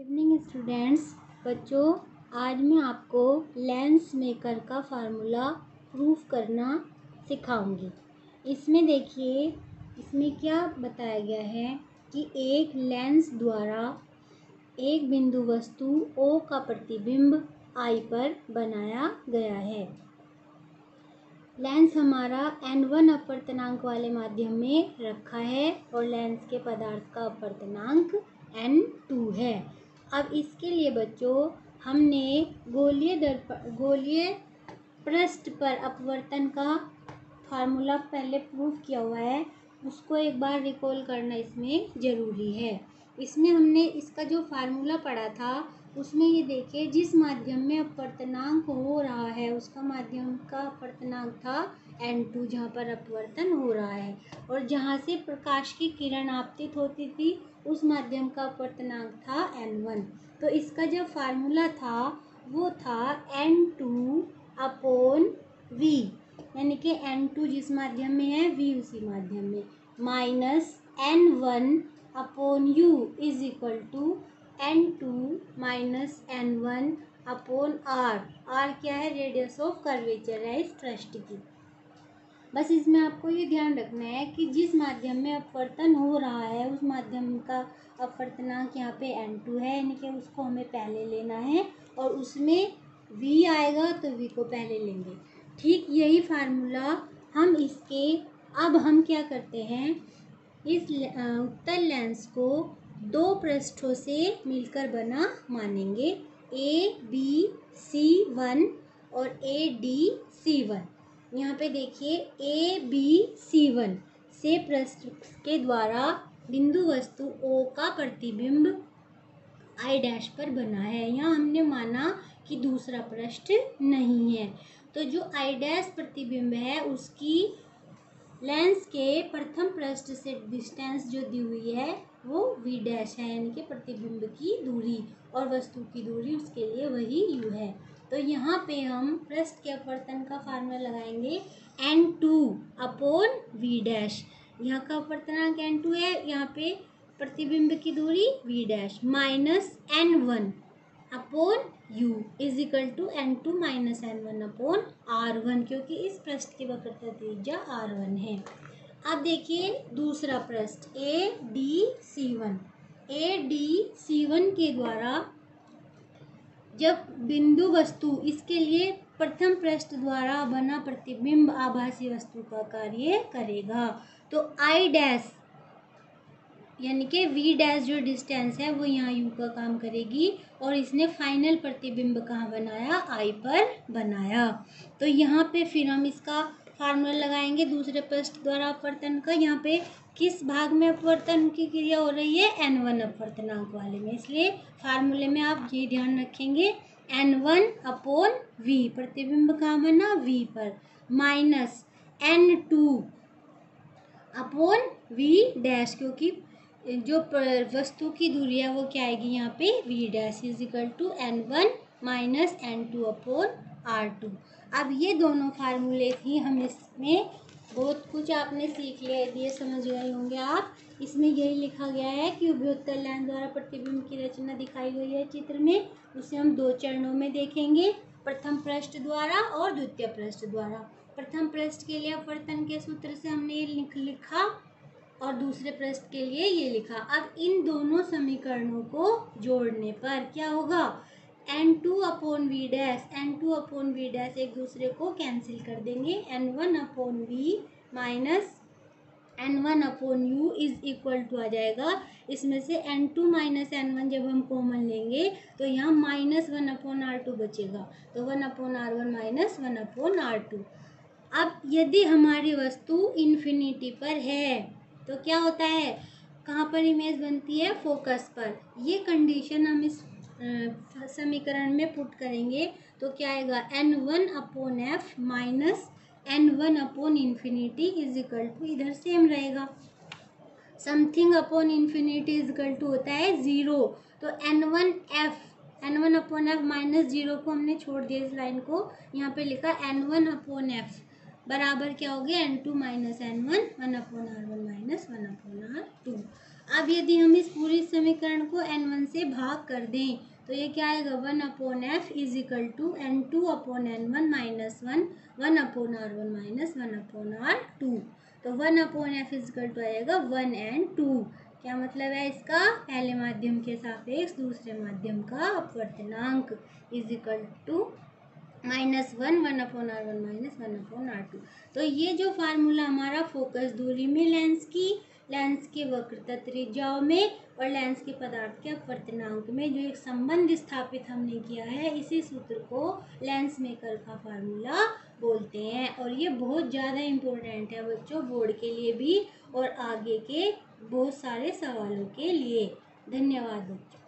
Evening students. बच्चों, आज मैं आपको लेंस मेकर का फार्मूला प्रूफ करना सिखाऊंगी। इसमें देखिए, इसमें क्या बताया गया है कि एक लेंस द्वारा एक बिंदु वस्तु O का प्रतिबिंब I पर बनाया गया है। लेंस हमारा N1 अपवर्तनांक वाले माध्यम में रखा है और लेंस के पदार्थ का अपवर्तनांक N2 है। अब इसके लिए बच्चों हमने गोलीय पृष्ठ पर अपवर्तन का फार्मूला पहले प्रूफ किया हुआ है, उसको एक बार रिकॉल करना इसमें ज़रूरी है। इसमें हमने इसका जो फार्मूला पढ़ा था उसमें ये देखिए, जिस माध्यम में अपवर्तनांक हो रहा है उसका माध्यम का अपवर्तनांक था N2, जहाँ पर अपवर्तन हो रहा है, और जहाँ से प्रकाश की किरण आपतित होती थी उस माध्यम का अपवर्तनांक था N1। तो इसका जो फार्मूला था वो था N2/V, यानी कि N2 जिस माध्यम में है V उसी माध्यम में, minus N1/U is equal to N2 minus N1/R। R क्या है? रेडियस ऑफ कर्वेचर है इस पृष्ठ की। बस इसमें आपको ये ध्यान रखना है कि जिस माध्यम में अपवर्तन हो रहा है उस माध्यम का अपवर्तनांक यहाँ पे N2 है, यानी कि उसको हमें पहले लेना है, और उसमें V आएगा तो V को पहले लेंगे। ठीक यही फार्मूला हम इसके अब हम क्या करते हैं, इस उत्तल लेंस को दो पृष्ठों से मिलकर बना मानेंगे, ABC1 और ADC1। यहाँ पे देखिए, ABC1 से पृष्ठ के द्वारा बिंदु वस्तु O का प्रतिबिंब I' पर बना है। यहाँ हमने माना कि दूसरा पृष्ठ नहीं है, तो जो I' प्रतिबिंब है उसकी लेंस के प्रथम पृष्ठ से डिस्टेंस जो दी हुई है वो V' है, यानी कि प्रतिबिंब की दूरी, और वस्तु की दूरी उसके लिए वही U है। तो यहाँ पे हम पृष्ठ के अपवर्तन का फार्मूला लगाएंगे N2/V'। यहाँ का अपवर्तनांक N2 है, यहाँ पे प्रतिबिंब की दूरी V' minus N1/U is equal to N2 minus N1/R1, क्योंकि इस पृष्ठ की वक्रता त्रिज्या R1 है। अब देखिए दूसरा पृष्ठ ADC1। ADC1 के द्वारा जब बिंदु वस्तु, इसके लिए प्रथम पृष्ठ द्वारा बना प्रतिबिंब आभासी वस्तु का कार्य करेगा, तो I' यानी कि V' जो डिस्टेंस है वो यहाँ U का काम करेगी, और इसने फाइनल प्रतिबिंब कहाँ बनाया? I पर बनाया। तो यहाँ पे फिर हम इसका फार्मूला लगाएंगे दूसरे पृष्ठ द्वारा अपवर्तन का। यहाँ पे किस भाग में अपवर्तन की क्रिया हो रही है? N1 अपवर्तनांक वाले में, इसलिए फार्मूले में आप ये ध्यान रखेंगे N1/V, प्रतिबिंब कहाँ बना? V पर, माइनस N2/V', क्योंकि जो वस्तु की दूरी है वो क्या आएगी यहाँ पे? V' is equal to N1 minus N2/R2। अब ये दोनों फार्मूले ही हम इसमें बहुत कुछ आपने सीख लिया, ये समझ गए होंगे आप। इसमें यही लिखा गया है कि उभयोत्तल लेंस द्वारा प्रतिबिंब की रचना दिखाई गई है चित्र में, उसे हम दो चरणों में देखेंगे, प्रथम पृष्ठ द्वारा और द्वितीय पृष्ठ द्वारा। प्रथम पृष्ठ के लिए अपवर्तन के सूत्र से हमने ये लिखा, और दूसरे पृष्ठ के लिए ये लिखा। अब इन दोनों समीकरणों को जोड़ने पर क्या होगा? N2/V', N2/V' एक दूसरे को कैंसिल कर देंगे, N1/V minus N1/U is equal to आ जाएगा, इसमें से N2 माइनस N1 जब हम कॉमन लेंगे तो यहाँ माइनस 1/R2 बचेगा, तो 1/R1 माइनस 1/R2। अब यदि हमारी वस्तु इन्फिनिटी पर है तो क्या होता है? कहाँ पर इमेज बनती है? फोकस पर। ये कंडीशन हम इस समीकरण में पुट करेंगे तो क्या आएगा? N1/F माइनस N1/इन्फिनिटी इज इक्वल टू, इधर सेम रहेगा, something upon infinity is equal to होता है 0, तो N1/F माइनस 0 को हमने छोड़ दिया इस लाइन को, यहाँ पे लिखा N1/F बराबर क्या हो गया? N2 minus N1, 1/R1 minus 1/R2। अब यदि हम इस पूरी समीकरण को n1 से भाग कर दें तो ये क्या आएगा 1/f is equal to n2/n1 minus 1/r1 minus 1/r2। तो 1/f इज इक्वल टू आएगा 1 और 2। क्या मतलब है इसका? पहले माध्यम के सापेक्ष दूसरे माध्यम का अपवर्तनांक is equal to -1 1/r1 minus 1/r2। तो ये जो फार्मूला हमारा फोकस दूरी में लेंस के वक्रता त्रिज्याओं में और लेंस के पदार्थ के अपवर्तनांक में जो एक संबंध स्थापित हमने किया है, इसी सूत्र को लेंस मेकर का फार्मूला बोलते हैं। और ये बहुत ज़्यादा इम्पोर्टेंट है बच्चों, बोर्ड के लिए भी और आगे के बहुत सारे सवालों के लिए। धन्यवाद बच्चों।